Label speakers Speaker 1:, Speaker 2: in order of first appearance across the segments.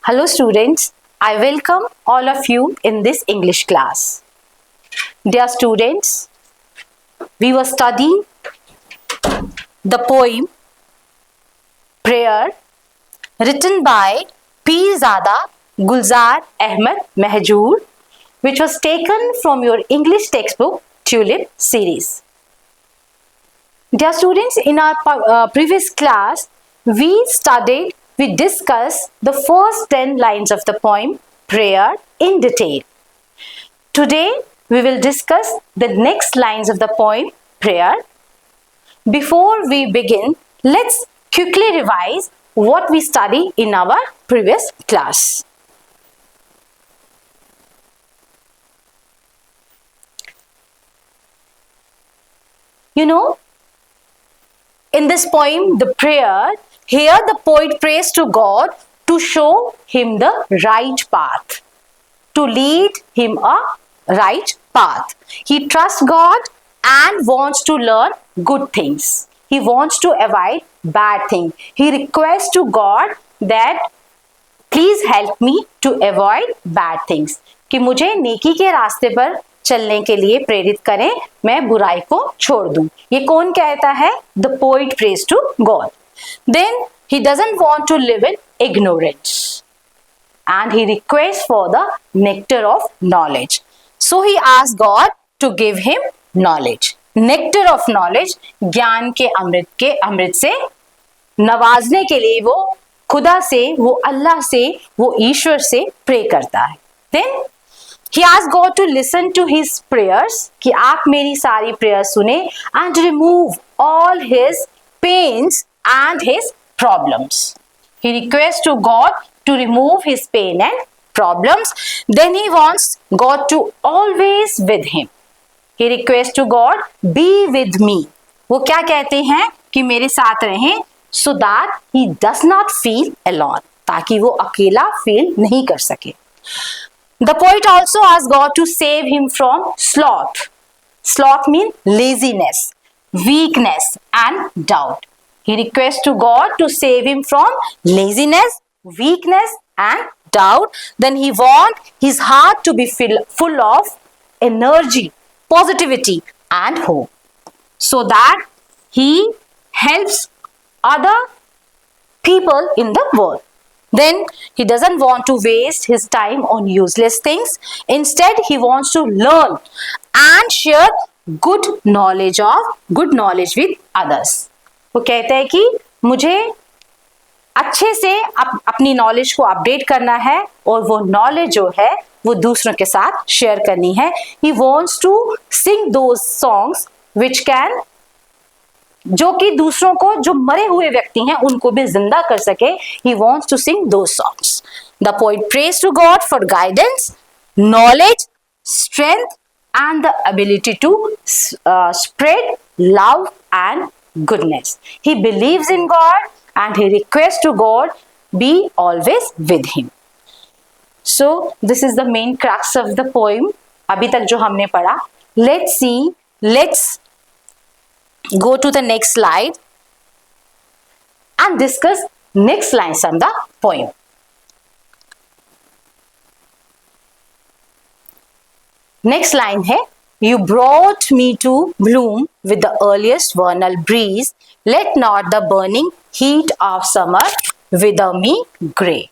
Speaker 1: Hello students, I welcome all of you in this English class. Dear students, we were studying the poem Prayer written by Pirzada Gulzar Ahmed Mahjoor, which was taken from your English textbook Tulip series. Dear students, in our previous class, we discussed the first 10 lines of the poem Prayer in detail. Today, we will discuss the next lines of the poem Prayer. Before we begin, let's quickly revise what we studied in our previous class. You know, in this poem, the prayer, here the poet prays to God to show him the right path, to lead him a right path. He trusts God and wants to learn good things. He wants to avoid bad things. He requests to God that please help me to avoid bad things. कि मुझे नेकी के रास्ते पर चलने के लिए प्रेरित करें, मैं बुराई को छोड़ दूं. ये कौन कहता है? The poet prays to God. Then he doesn't want to live in ignorance and he requests for the nectar of knowledge. So he asks God to give him knowledge. Nectar of knowledge, ज्ञान के अमृत से नवाजने के लिए वो खुदा से, वो अल्लाह से, वो ईश्वर से प्रे करता है. Then he asks God to listen to his prayers, कि आप मेरी सारी प्रेयर सुने, and remove all his pains and his problems. He requests to God to remove his pain and problems. Then he wants God to always with him. He requests to God, be with me. वो क्या कहते हैं? कि मेरे साथ रहें, so that he does not feel alone. ताकि वो अकेला feel नहीं कर सके. The poet also asks God to save him from sloth. Sloth means laziness, weakness and doubt. He requests to God to save him from laziness, weakness and doubt. Then he wants his heart to be full of energy, positivity and hope, so that he helps other people in the world. Then he doesn't want to waste his time on useless things. Instead, he wants to learn and share good knowledge with others. वो कहता है कि मुझे अच्छे से अपनी knowledge को update करना है और वो नॉलेज जो है वो दूसरों के साथ शेयर करनी है. He wants to sing those songs which can, जो कि दूसरों को, जो मरे हुए व्यक्ति हैं उनको भी जिंदा कर सके. He wants to sing those songs. The poet prays to God for guidance, knowledge, strength and the ability to spread love and goodness. He believes in God and he requests to God be always with him. So this is the main crux of the poem. अभी तक जो हमने पढ़ा. Let's go to the next slide and discuss next lines from the poem. Next line है, you brought me to bloom with the earliest vernal breeze. Let not the burning heat of summer wither me grey.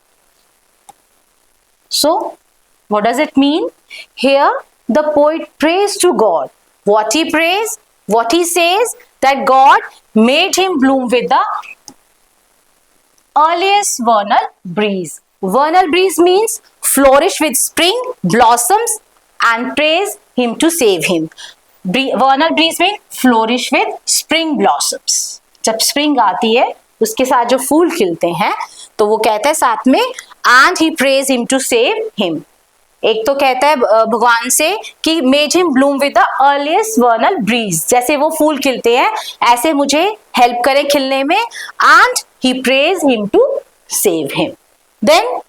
Speaker 1: So, what does it mean? Here, the poet prays to God. What he prays? What he says? That God made him bloom with the earliest vernal breeze. Vernal breeze means flourish with spring blossoms and praise him to save him. Vernal breeze means flourish with spring blossoms. जब spring आती है उसके साथ जो फूल खिलते हैं तो वो कहता है साथ में and he prays him to save him. एक तो कहता है भगवान से कि made him bloom with the earliest vernal breeze. जैसे वो फूल खिलते हैं ऐसे मुझे हेल्प करें खिलने में. and he prays him to save him. Then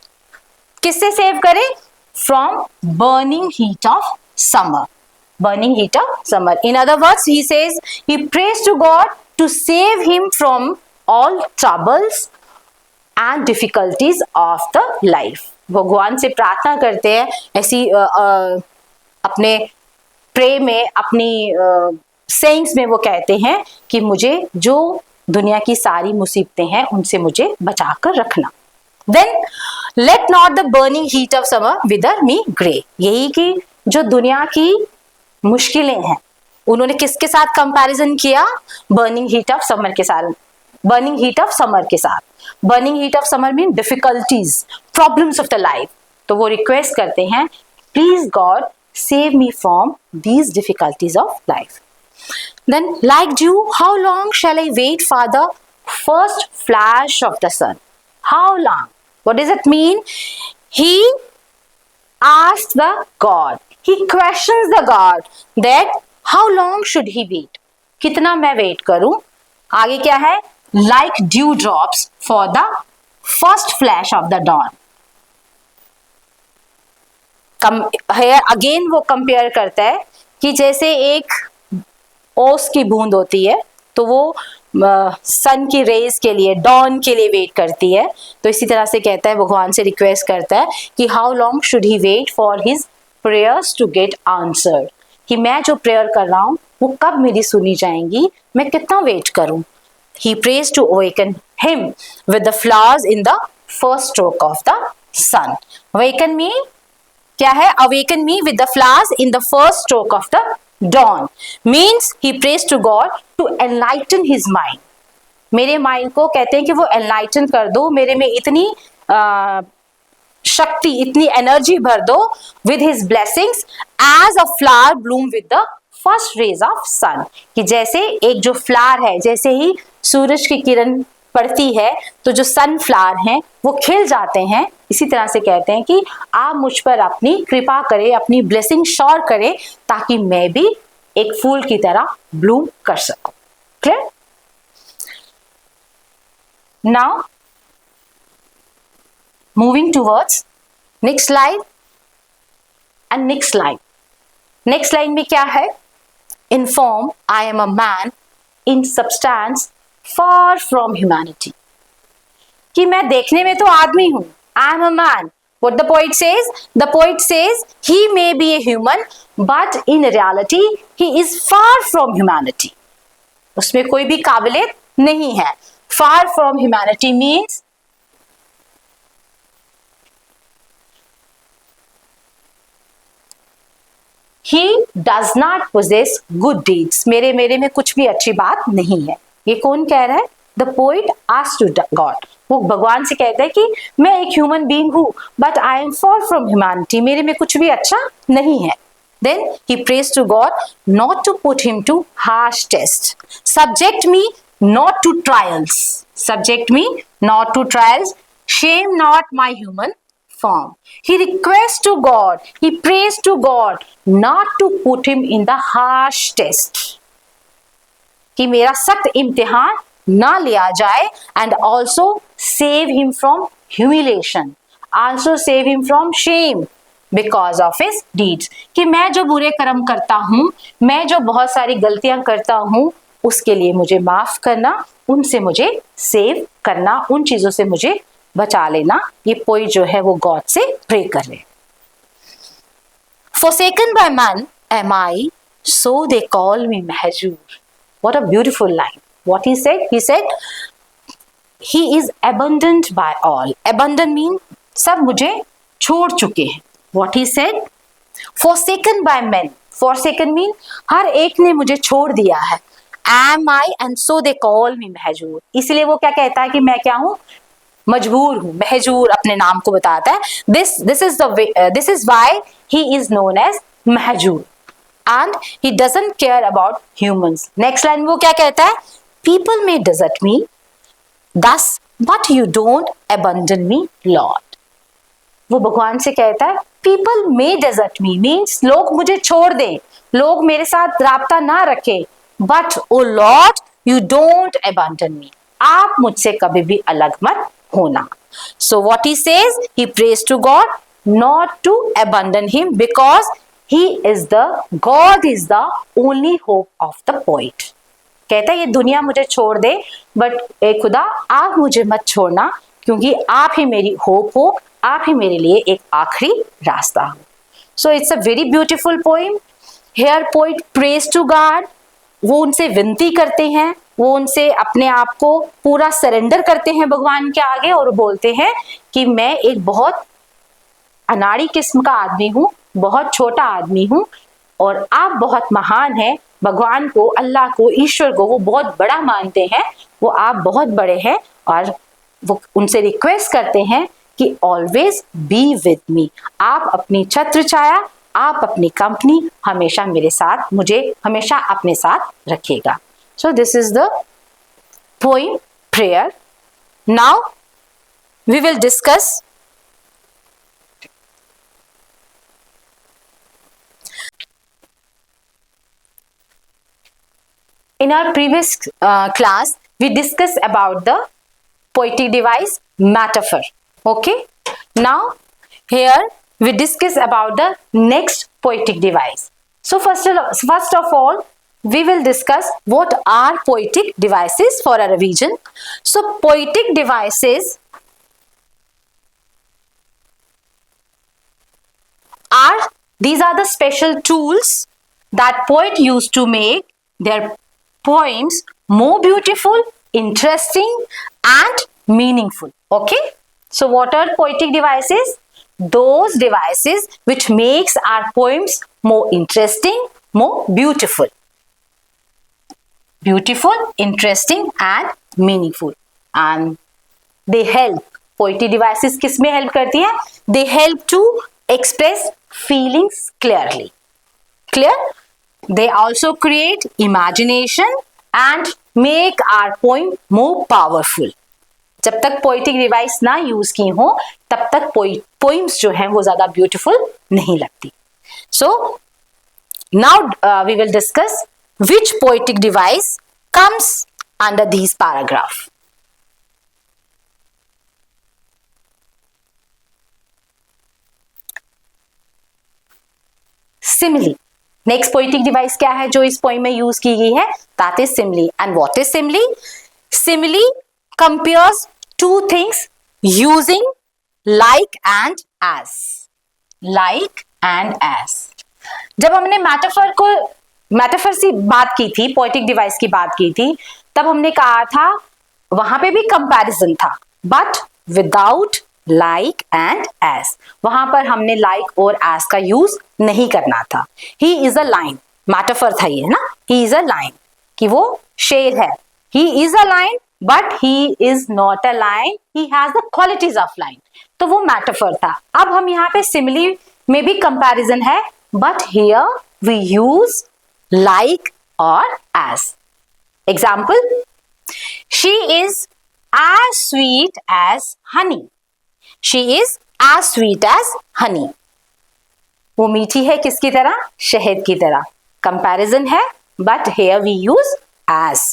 Speaker 1: किससे सेव करे? From burning heat of summer. Burning heat of summer. In other words, he says he prays to God to save him from all troubles and difficulties of the life. भगवान से प्रार्थना करते हैं ऐसी अपने pray में, अपनी सेइंग्स में वो कहते हैं कि मुझे जो दुनिया की सारी मुसीबतें हैं उनसे मुझे बचा कर रखना. Then let not the burning heat of summer wither me grey. यही कि जो दुनिया की मुश्किलें हैं उन्होंने किसके साथ कंपैरिजन किया? बर्निंग हीट ऑफ समर के साथ. बर्निंग हीट ऑफ समर के साथ. Burning heat of summer mean difficulties, problems of the life. तो वो रिक्वेस्ट करते हैं, please God save me from these difficulties of life. Then, like dew, how long shall I wait for the first flash of the sun? How long? What does it mean? He asks the God. He questions the God that how long should he wait? कितना मैं wait करूं? आगे क्या है? Like dew drops for the first flash of the dawn. Again वो compare करता है कि जैसे एक ओस की बूंद होती है तो वो सन की रेज के लिए, डॉन के लिए वेट करती है. तो इसी तरह से कहता है, भगवान से रिक्वेस्ट करता है कि how long should he wait for his prayers to get answered. कि मैं जो प्रेयर कर रहा हूँ वो कब मेरी सुनी जाएंगी, मैं कितना वेट करूं. He prays to awaken him with the flowers in the first stroke of the sun. Awaken me क्या है? Awaken me with the flowers in the first stroke of the dawn means he prays to God to enlighten his mind. मेरे mind को कहते हैं कि वो enlighten कर दो, मेरे में इतनी शक्ति, इतनी एनर्जी भर दो with his blessings as a flower bloom with the first rays of sun. कि जैसे एक जो फ्लावर है, जैसे ही सूरज की किरण पड़ती है तो जो सनफ्लावर हैं वो खिल जाते हैं, इसी तरह से कहते हैं कि आप मुझ पर अपनी कृपा करें, अपनी ब्लेसिंग शॉर करें ताकि मैं भी एक फूल की तरह ब्लूम कर सकूं. Clear? Now moving towards next line and next line. Next line में क्या है? In form I am a man, in substance far from humanity. कि मैं देखने में तो आदमी हूं, I am a man. What the poet says? The poet says he may be a human, but in reality he is far from humanity. उसमें कोई भी काबिलियत नहीं है. Far from humanity means he does not possess good deeds. मेरे में कुछ भी अच्छी बात नहीं है. ये कौन कह रहा है? The poet asks to God. वो भगवान से कहता है कि मैं एक ह्यूमन बीइंग हूं, but I am for from humanity. मेरे में कुछ भी अच्छा नहीं है. Then he prays to God not to put him to harsh test. Subject me not to trials. Subject me not to trials. Shame not my human form. He requests to God, he prays to God not to put him in the harsh test. कि मेरा सख्त इम्तिहान ना लिया जाए. And also save him from humiliation, also save him from shame because of his deeds. कि मैं जो बुरे कर्म करता हूं, मैं जो बहुत सारी गलतियां करता हूं, उसके लिए मुझे माफ करना, उनसे मुझे सेव करना, उन चीजों से मुझे बचा लेना. ये पोइट जो है वो गॉड से प्रे कर रहे. Forsaken by man am I, so they call me Mahjur. What a beautiful line. What he said? He said, he is abandoned by all. Abandoned mean सब मुझे छोड़ चुके हैं. What he said? Forsaken by men. Forsaken mean हर एक ने मुझे छोड़ दिया है. Am I and so they call me Mahjur. इसलिए वो क्या कहता है कि मैं क्या हूँ? मजबूर हूँ. महजूर अपने नाम को बताता है. This is why he is known as Mahjur. And he doesn't care about humans. Next line वो क्या कहता है? People may desert me, thus, but you don't abandon me, Lord. वो भगवान से कहता है people may desert me means लोग मुझे छोड़ दें, लोग मेरे साथ राब्ता ना रखें, but oh Lord, you don't abandon me. आप मुझसे कभी भी अलग मत होना. So what he says? He prays to God not to abandon him because God is the only hope of the poet. कहता है ये दुनिया मुझे छोड़ दे, बट ए खुदा आप मुझे मत छोड़ना, क्योंकि आप ही मेरी होप हो, आप ही मेरे लिए एक आखिरी रास्ता हो। So it's a very beautiful poem. Here poet prays to God, वो उनसे विनती करते हैं, वो उनसे अपने आप को पूरा सरेंडर करते हैं भगवान के आगे और बोलते हैं कि मैं एक बहुत अनाड़ी किस्म का आदमी हूँ, बहुत छोटा आदमी हूँ और आप बहुत महान हैं। भगवान को, अल्लाह को, ईश्वर को वो बहुत बड़ा मानते हैं, वो आप बहुत बड़े हैं और वो उनसे रिक्वेस्ट करते हैं कि ऑलवेज बी विद मी, आप अपनी छत्र छाया, आप अपनी कंपनी हमेशा मेरे साथ, मुझे हमेशा अपने साथ रखिएगा। So this is the poem prayer. Now we will discuss in our previous class we discussed about the poetic device metaphor. Okay, now here we discuss about the next poetic device. So first of all we will discuss what are poetic devices for a revision. So poetic devices these are the special tools that poet used to make their poems more beautiful, interesting and meaningful. Okay, so what are poetic devices? Those devices which makes our poems more interesting, more beautiful, interesting and meaningful, and they help. Poetic devices किसमें help करती हैं? They help to express feelings clearly. Clear? They also create imagination and make our poem more powerful. जब तक poetic device ना use की हो तब तक poems जो हैं वो ज़्यादा beautiful नहीं लगती. So now we will discuss which poetic device comes under these paragraph. Simile. Next poetic device क्या है जो इस पोइम में यूज की गई है? That is simile. And what is simile? Simile compares two things using like and as. Like and as. जब हमने मेटाफर से बात की थी, पोइटिक डिवाइस की बात की थी, तब हमने कहा था वहां पे भी कंपैरिजन था but without like and S. वहां पर हमने लाइक और एस का यूज नहीं करना था. He is a line, metaphor था ये ना. ही इज अ लाइन कि वो शेर है. He is a line but he is not a line, he has the qualities of line. तो वो मेटाफर था. अब हम यहाँ पे सिमिली में भी कंपैरिजन है but here we use like और as. Example, she is as sweet as honey. She is as sweet as honey. वो मीठी है किसकी तरह? शहद की तरह. Comparison है but here we use as.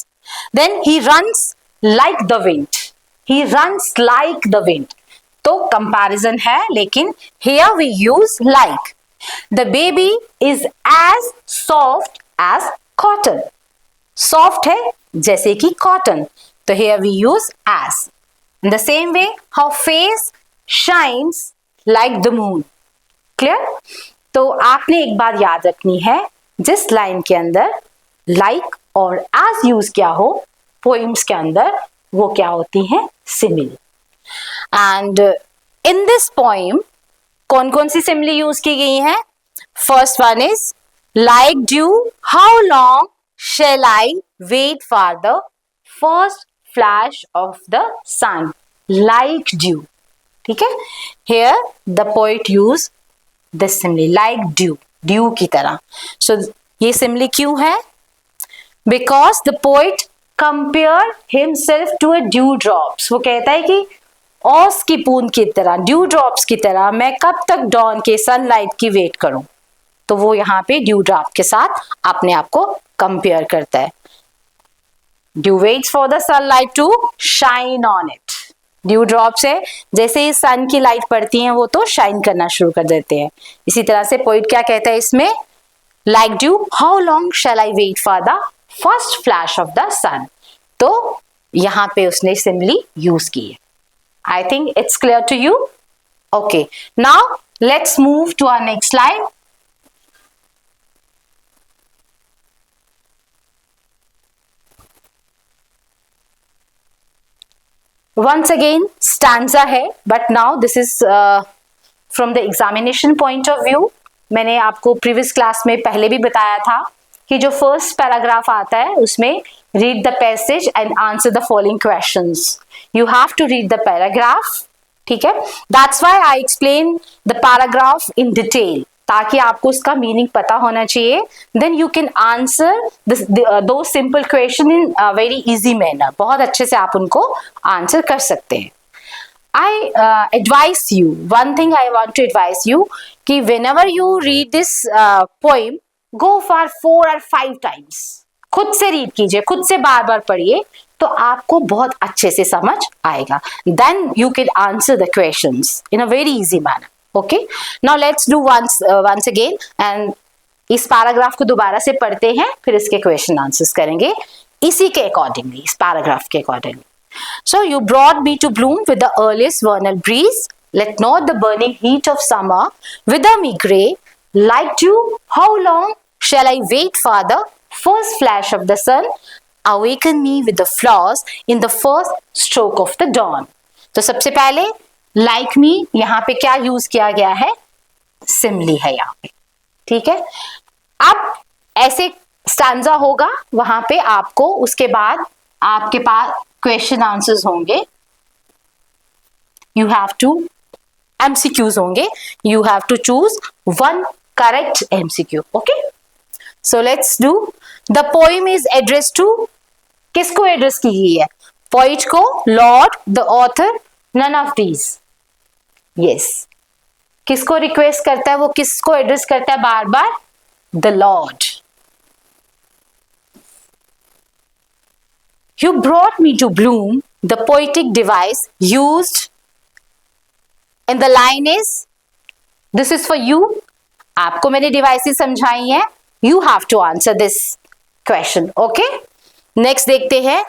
Speaker 1: Then he runs like the wind. He runs like the wind. तो comparison है लेकिन here we use like. The baby is as soft as cotton. Soft है जैसे कि cotton. So here we use as. In the same way, her face shines like the moon. Clear? तो आपने एक बात याद रखनी है, जिस लाइन के अंदर like और as यूज किया हो पोइम्स के अंदर, वो क्या होती हैं? Simile. And in this poem कौन कौन सी सिमिली यूज की गई हैं? First one is like dew, how long shall I wait for the first flash of the sun? Like dew. ठीक है? Here the poet use this simile, like dew. Dew की तरह. So ये simile क्यों है? Because the poet compare himself to a dew drops. वो कहता है कि ओस की बूंद की तरह, ड्यू ड्रॉप्स की तरह मैं कब तक डॉन के सनलाइट की वेट करूं. तो वो यहाँ पे ड्यू ड्रॉप के साथ अपने आप को कंपेयर करता है. Dew waits for the sunlight to shine on it. Dew drops है, जैसे ही सन की लाइट पड़ती है वो तो शाइन करना शुरू कर देते हैं. इसी तरह से पोइट क्या कहता है इसमें? Like dew, how long shall I wait for the first flash of the sun. तो यहाँ पे उसने सिमिली यूज की है. I think it's clear to you. Okay, now let's move to our next slide. Once again stanza है, but now this is from the examination point of view. मैंने आपको previous class में पहले भी बताया था कि जो first paragraph आता है उसमें read the passage and answer the following questions. You have to read the paragraph, ठीक है? That's why I explain the paragraph in detail, ताकि आपको उसका मीनिंग पता होना चाहिए. Then you can answer those simple question in a very easy manner. बहुत अच्छे से आप उनको आंसर कर सकते हैं. I advise you, one thing I want to advise you, कि whenever you read this poem, go for 4 or 5 times. खुद से रीड कीजिए, खुद से बार बार पढ़िए, तो आपको बहुत अच्छे से समझ आएगा. Then you can answer the questions in a very easy manner. Okay, now let's do once again, and इस पैराग्राफ को दोबारा से पढ़ते हैं, फिर इसके क्वेश्चन आंसर्स करेंगे इसी के अकॉर्डिंगली, इस पैराग्राफ के accordingly. So you brought me to bloom with the earliest vernal breeze. Let not the burning heat of summer wither me grey. Like dew, how long shall I wait for the first flash of the sun? Awaken me with the flowers in the first stroke of the dawn. तो सबसे पहले like me यहाँ पे क्या use किया गया है? सिमली है यहाँ पे, ठीक है. अब ऐसे स्टैंजा होगा, वहां पे आपको उसके बाद आपके पास क्वेश्चन आंसर्स होंगे. यू हैव टू MCQs होंगे. You have to choose one correct MCQ. Okay, so let's do. The poem is address to, किसको एड्रेस की गई है? पोइट को, lord, the author, none of these. Yes, किसको request करता है, वो किसको एड्रेस करता है बार बार? The lord. You brought me to bloom, the poetic device used in the line is, this is for you. आपको मैंने डिवाइसेस समझाई हैं. You have to answer this question. Okay? Next देखते हैं.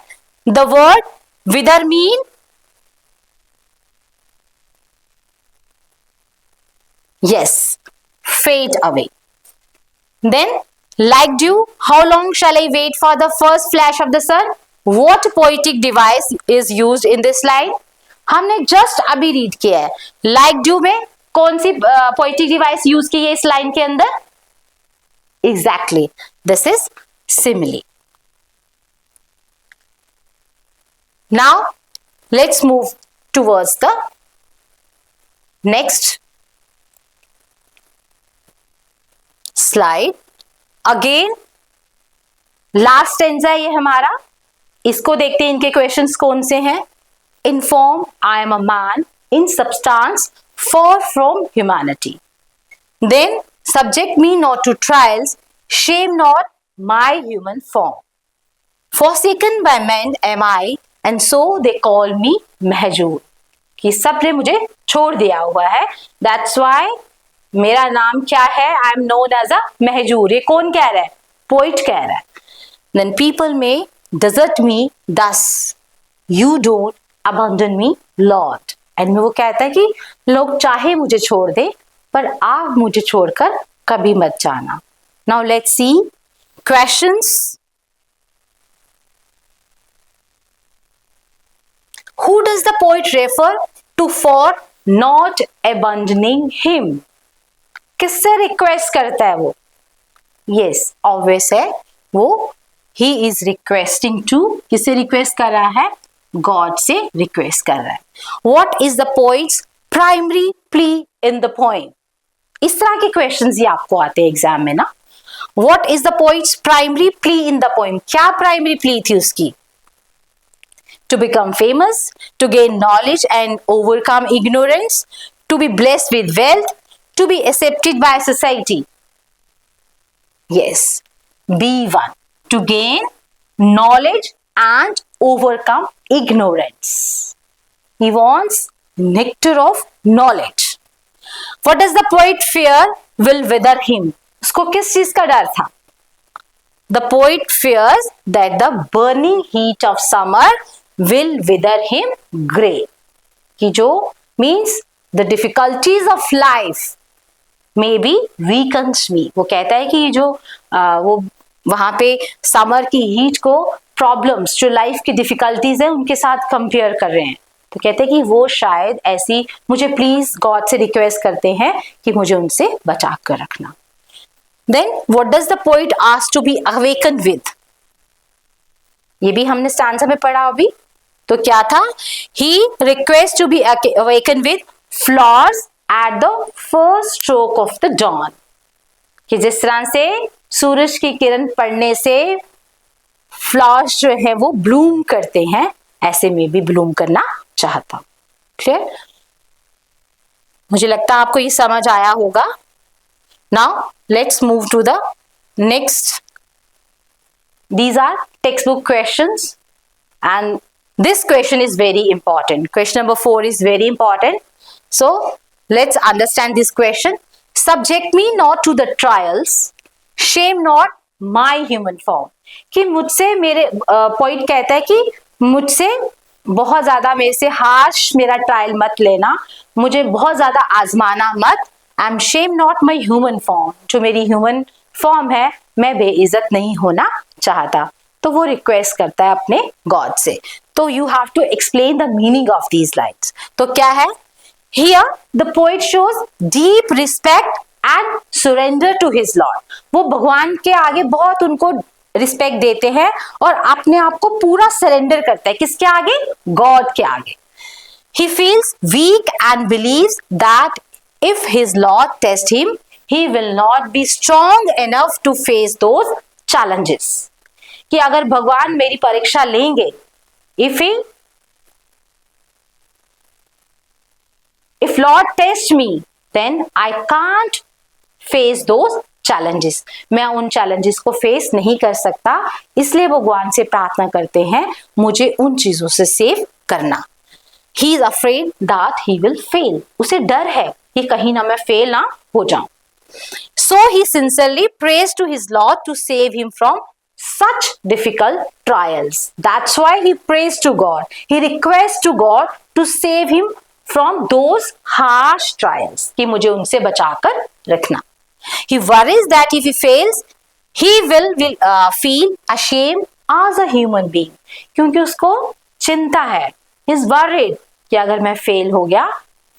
Speaker 1: The word wither mean, yes, fade away. Then like dew, how long shall I wait for the first flash of the sun? What poetic device is used in this line? हमने just अभी read किया है. Like dew में कौन सी poetic device use की है इस line के अंदर? Exactly, this is simile. Now let's move towards the next slide. Again last stanza ये हमारा. इसको देखते हैं, इनके क्वेश्चंस कौन से हैं. In form I am a man, in substance far from humanity. Then subject me not to trials, shame not my human form. Forsaken by men am I, and so they call me Mahjoor. कि सबने मुझे छोड़ दिया हुआ है, that's why मेरा नाम क्या है? I am known as a Mahjoor. ये कौन कह रहा है? पोइट कह रहा है. Then people may desert me thus, you don't abandon me Lord. And वो कहता है कि लोग चाहे मुझे छोड़ दे, पर आप मुझे छोड़कर कभी मत जाना. Now let's see questions. Who does the poet refer to for not abandoning him? किससे रिक्वेस्ट करता है वो? Yes, obvious है, वो he is requesting to, किससे रिक्वेस्ट कर रहा है? God से रिक्वेस्ट कर रहा है. What is the poet's primary plea in the poem? इस तरह के क्वेश्चंस ही आपको आते हैं एग्जाम में ना. What is the poet's primary plea in the poem? क्या प्राइमरी प्ली थी उसकी? To become famous, to gain knowledge and overcome ignorance, to be blessed with wealth, to be accepted by society. Yes, B1. To gain knowledge and overcome ignorance. He wants nectar of knowledge. What does the poet fear will wither him? उसको किस चीज का डर था? The poet fears that the burning heat of summer will wither him grey. कि जो means the difficulties of life may be weakens me. वो कहता है कि ये जो वो वहां पे समर की हीट को प्रॉब्लम्स जो लाइफ की डिफिकल्टीज है उनके साथ कंपेयर कर रहे हैं। तो कहते हैं कि वो शायद ऐसी, मुझे प्लीज गॉड से रिक्वेस्ट करते हैं कि मुझे उनसे बचा कर रखना। Then what does the poet ask to be awaken with, ये भी हमने स्टैंजा में पढ़ा अभी। तो क्या था, he request to be awaken with flowers at the first stroke of the dawn, कि जिस तरह से सूरज की किरण पड़ने से फ्लावर्स जो है वो ब्लूम करते हैं, ऐसे में भी ब्लूम करना चाहता। क्लियर? मुझे लगता है आपको ये समझ आया होगा। Now let's move to the next. These are textbook questions and this question is very important. Question number 4 is very important. So let's understand this question. Subject me not to the trials, shame not my human form. कि मुझसे मेरे point कहता है कि मुझसे बहुत ज्यादा मेरे से हार्श मेरा ट्रायल मत लेना, मुझे बहुत ज्यादा आजमाना मत। I am shame not my human form, जो मेरी ह्यूमन फॉर्म है मैं बेइज्जत नहीं होना चाहता। तो वो रिक्वेस्ट करता है अपने गॉड से। तो you have to explain the meaning of these lines. तो क्या है, here the poet shows deep respect and surrender to his lord. वो भगवान के आगे बहुत उनको रिस्पेक्ट देते हैं और अपने आप को पूरा सरेंडर करता है। किसके आगे? गॉड के आगे। He feels weak and believes that if his Lord tests him, he will not be strong enough to face those challenges. कि अगर भगवान मेरी परीक्षा लेंगे, if Lord tests me, then I can't face those challenges. मैं उन challenges को face नहीं कर सकता, इसलिए भगवान से प्रार्थना करते हैं मुझे उन चीजों से सेव करना। He is afraid that he will fail. उसे डर है कि कहीं ना मैं फेल ना हो जाऊं। So he sincerely prays to his Lord to save him from such difficult trials. That's why he prays to God. He requests to God to save him from those harsh trials. कि मुझे उनसे बचाकर रखना। He worries that if he fails, he will feel ashamed as a human being. क्योंकि उसको चिंता है, he is worried कि अगर मैं फेल हो गया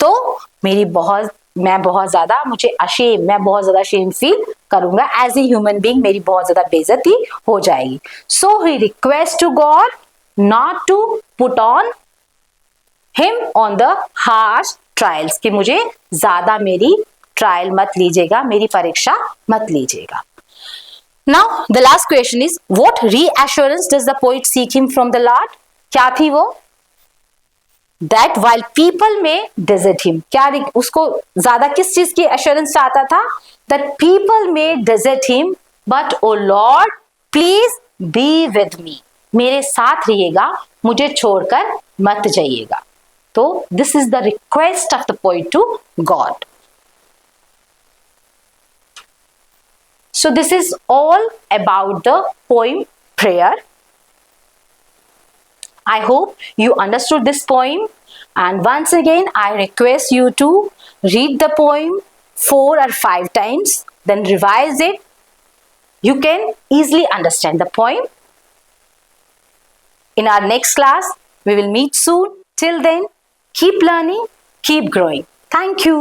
Speaker 1: तो मैं बहुत ज्यादा मैं बहुत ज्यादा शेम फील करूंगा, एज ए ह्यूमन बीइंग मेरी बहुत ज्यादा बेइज्जती हो जाएगी। So he request to God not to put on him on the harsh trials, कि मुझे ज्यादा मेरी ट्रायल मत लीजिएगा, मेरी परीक्षा मत लीजिएगा। Now the last question is what reassurance does the poet seek him from the Lord. क्या थी वो? That while people may desert him, क्या उसको ज्यादा किस चीज की एश्योरेंस चाहता था? That people may desert him, but oh Lord, please be with me. मेरे साथ रहिएगा, मुझे छोड़कर मत जाइएगा। तो this is the request of the poet to God. So this is all about the poem prayer. I hope you understood this poem, and once again I request you to read the poem 4 or 5 times, then revise it. You can easily understand the poem. In our next class, we will meet soon. Till then, keep learning, keep growing. Thank you.